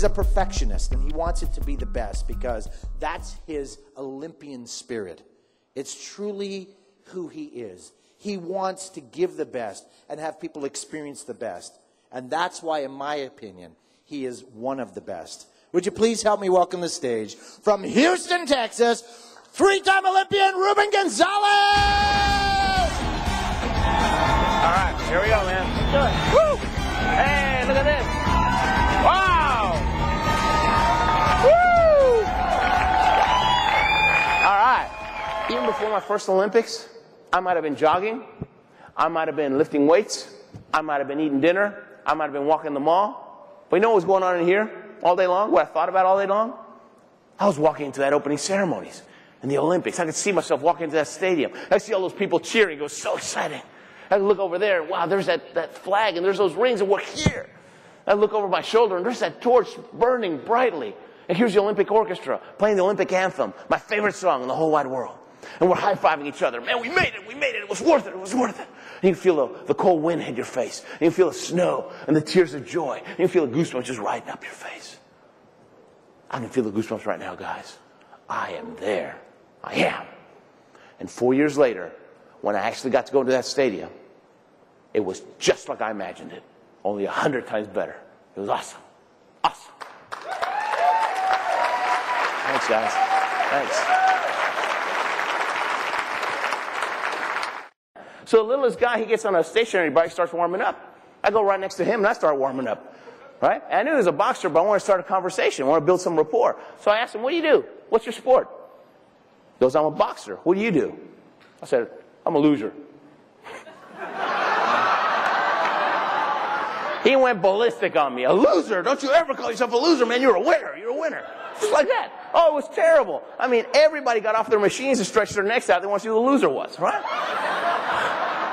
a perfectionist, and he wants it to be the best because that's his Olympian spirit. It's truly who he is. He wants to give the best and have people experience the best. And that's why, in my opinion, he is one of the best. Would you please help me welcome the stage from Houston, Texas, three-time Olympian Ruben Gonzalez! All right, here we go, man. Good. Woo! Hey, look at this. Wow! Woo! All right. Even before my first Olympics, I might have been jogging. I might have been lifting weights. I might have been eating dinner. I might have been walking the mall. But you know what was going on in here all day long? What I thought about all day long? I was walking into that opening ceremonies in the Olympics. I could see myself walking into that stadium. I see all those people cheering. It was so exciting. I look over there, and wow, there's that flag, and there's those rings, and we're here. I look over my shoulder, and there's that torch burning brightly. And here's the Olympic orchestra playing the Olympic anthem, my favorite song in the whole wide world. And we're high-fiving each other. Man, we made it, it was worth it, it was worth it. And you feel the cold wind hit your face. And you feel the snow and the tears of joy. And you feel the goosebumps just riding up your face. I can feel the goosebumps right now, guys. I am there. I am. And 4 years later, when I actually got to go into that stadium, it was just like I imagined it, only 100 times better. It was awesome. Awesome. Thanks, guys. Thanks. So the littlest guy, he gets on a stationary bike, starts warming up. I go right next to him, and I start warming up. Right? And I knew he was a boxer, but I wanted to start a conversation. I want to build some rapport. So I asked him, what do you do? What's your sport? He goes, I'm a boxer. What do you do? I said, I'm a loser. He went ballistic on me. A loser? Don't you ever call yourself a loser, man. You're a winner. You're a winner. Just like that. Oh, it was terrible. I mean, everybody got off their machines and stretched their necks out. They want to see who the loser was, right?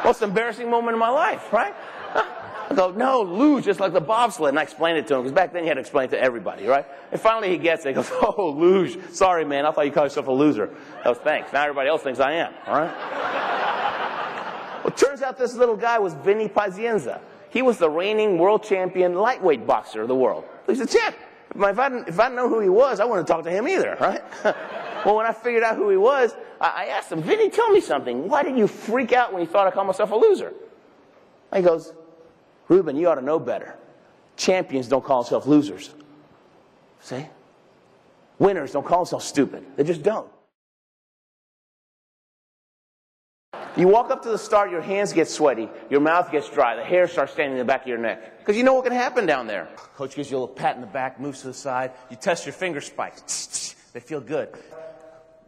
Most embarrassing moment in my life, right? I go, no, luge, just like the bobsled. And I explained it to him, because back then you had to explain it to everybody, right? And finally he gets it. He goes, oh, luge. Sorry, man. I thought you called yourself a loser. I goes, thanks. Now everybody else thinks I am, all right? Well, it turns out this little guy was Vinny Pazienza. He was the reigning world champion lightweight boxer of the world. He's a champ. If I didn't know who he was, I wouldn't have talked to him either, right? Well, when I figured out who he was, I asked him, Vinny, tell me something. Why did you freak out when you thought I called myself a loser? And he goes, Ruben, you ought to know better. Champions don't call themselves losers. See? Winners don't call themselves stupid. They just don't. You walk up to the start, your hands get sweaty, your mouth gets dry, the hair starts standing in the back of your neck. Because you know what can happen down there. Coach gives you a little pat in the back, moves to the side, you test your finger spikes. They feel good.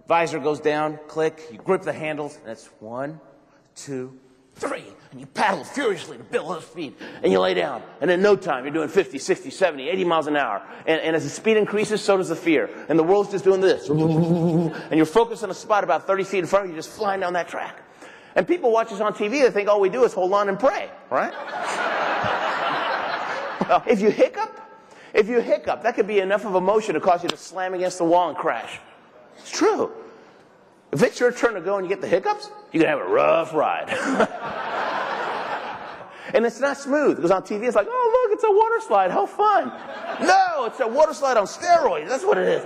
Visor goes down, click, you grip the handles, and it's 1, 2, 3. And you paddle furiously to build up speed. And you lay down. And in no time, you're doing 50, 60, 70, 80 miles an hour. And as the speed increases, so does the fear. And the world's just doing this. And you're focused on a spot about 30 feet in front of you, just flying down that track. And people watch us on TV, they think all we do is hold on and pray, right? If you hiccup, that could be enough of emotion to cause you to slam against the wall and crash. It's true. If it's your turn to go and you get the hiccups, you're going to have a rough ride. And it's not smooth, because on TV it's like, oh, look, it's a water slide. How fun. No, it's a water slide on steroids. That's what it is.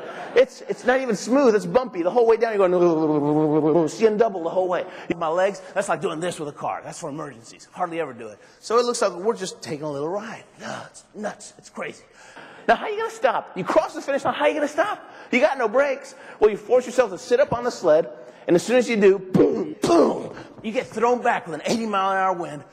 It's not even smooth. It's bumpy. The whole way down, you're going, seeing double the whole way. My legs, that's like doing this with a car. That's for emergencies. Hardly ever do it. So it looks like we're just taking a little ride. No, it's nuts. It's crazy. Now, how are you going to stop? You cross the finish line. How are you going to stop? You got no brakes. Well, you force yourself to sit up on the sled, and as soon as you do, boom, boom, you get thrown back with an 80-mile-an-hour wind.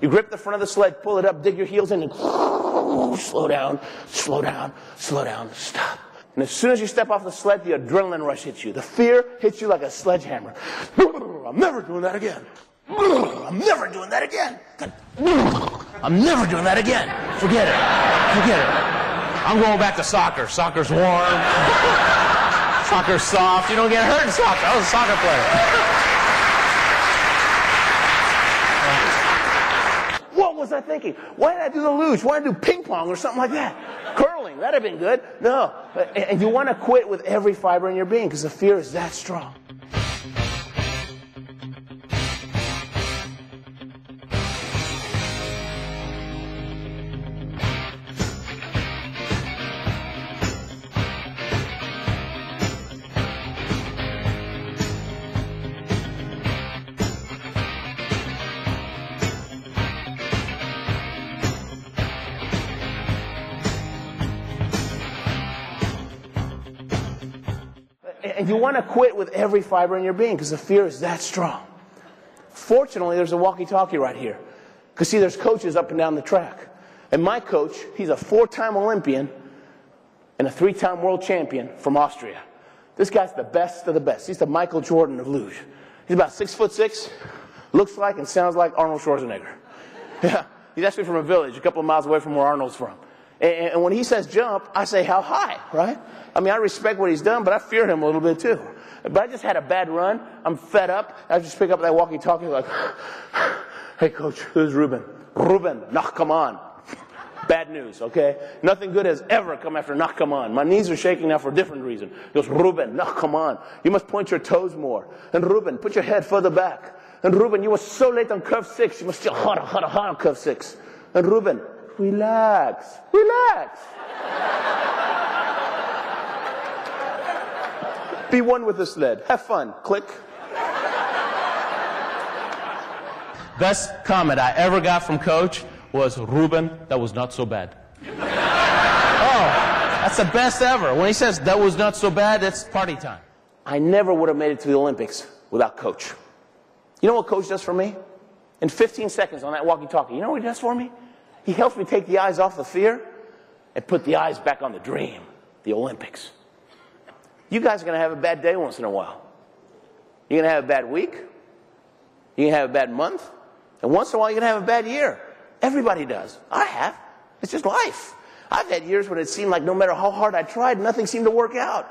You grip the front of the sled, pull it up, dig your heels in, and slow down, slow down, slow down, stop. And as soon as you step off the sled, the adrenaline rush hits you. The fear hits you like a sledgehammer. I'm never doing that again. I'm never doing that again. I'm never doing that again. Forget it. Forget it. I'm going back to soccer. Soccer's warm. Soccer's soft. You don't get hurt in soccer. I was a soccer player. What was I thinking? Why did I do the luge? Why did I do ping pong or something like that? Curling, that'd have been good. No. And you want to quit with every fiber in your being, because the fear is that strong. And you want to quit with every fiber in your being because the fear is that strong. Fortunately, there's a walkie-talkie right here. Because, see, there's coaches up and down the track. And my coach, he's a 4-time Olympian and a 3-time world champion from Austria. This guy's the best of the best. He's the Michael Jordan of luge. He's about 6'6", looks like and sounds like Arnold Schwarzenegger. Yeah, he's actually from a village a couple of miles away from where Arnold's from. And when he says jump, I say how high, right? I mean, I respect what he's done, but I fear him a little bit too. But I just had a bad run. I'm fed up. I just pick up that walkie-talkie like, hey, coach, this is Ruben. Ruben, knock, come on. Bad news, okay? Nothing good has ever come after knock, come on. My knees are shaking now for a different reason. He goes, Ruben, knock, come on. You must point your toes more. And Ruben, put your head further back. And Ruben, you were so late on curve 6. You must still harder on curve 6. And Ruben, relax, relax. Be one with the sled. Have fun. Click. Best comment I ever got from Coach was, Ruben, that was not so bad. Oh, that's the best ever. When he says that was not so bad, it's party time. I never would have made it to the Olympics without Coach. You know what Coach does for me? In 15 seconds on that walkie-talkie, you know what he does for me? He helps me take the eyes off the fear and put the eyes back on the dream, the Olympics. You guys are going to have a bad day once in a while. You're going to have a bad week. You're going to have a bad month. And once in a while, you're going to have a bad year. Everybody does. I have. It's just life. I've had years when it seemed like no matter how hard I tried, nothing seemed to work out.